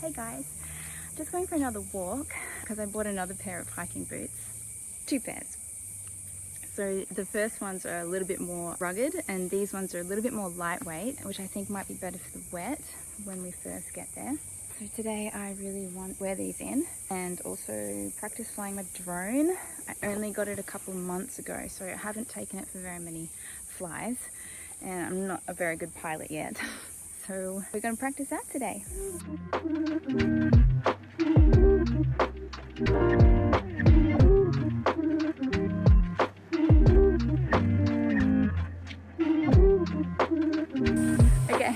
Hey guys, just going for another walk because I bought another pair of hiking boots. 2 pairs. So the first ones are a little bit more rugged and these ones are a little bit more lightweight, which I think might be better for the wet when we first get there. So today I really want to wear these in and also practice flying my drone. I only got it a couple of months ago, so I haven't taken it for very many flies and I'm not a very good pilot yet. So we're going to practice that today. Okay,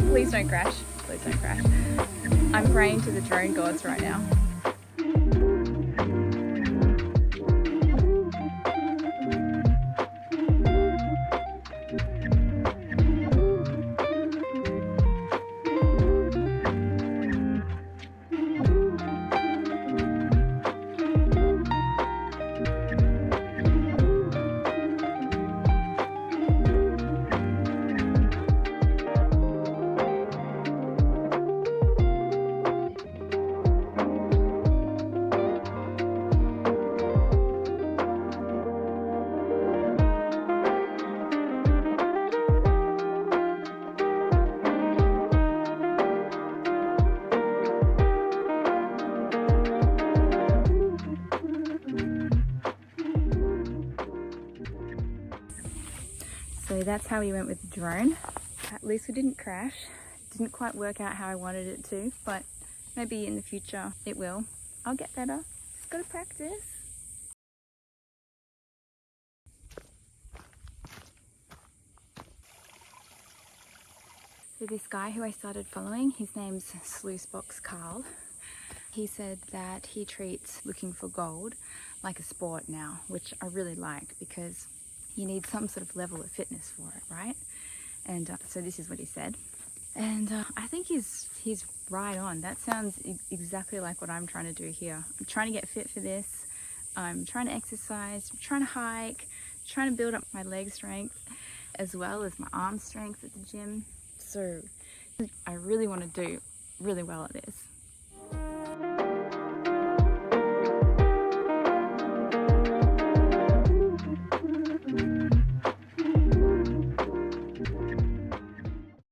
please don't crash. Please don't crash. I'm praying to the drone gods right now. So that's how we went with the drone. At least we didn't crash. Didn't quite work out how I wanted it to, but maybe in the future it will. I'll get better. Just gotta practice. So this guy who I started following, his name's Sluicebox Carl. He said that he treats looking for gold like a sport now, which I really like because you need some sort of level of fitness for it, right? And so this is what he said. And I think he's right on. That sounds exactly like what I'm trying to do here. I'm trying to get fit for this. I'm trying to exercise, I'm trying to hike, trying to build up my leg strength as well as my arm strength at the gym. So I really want to do really well at this.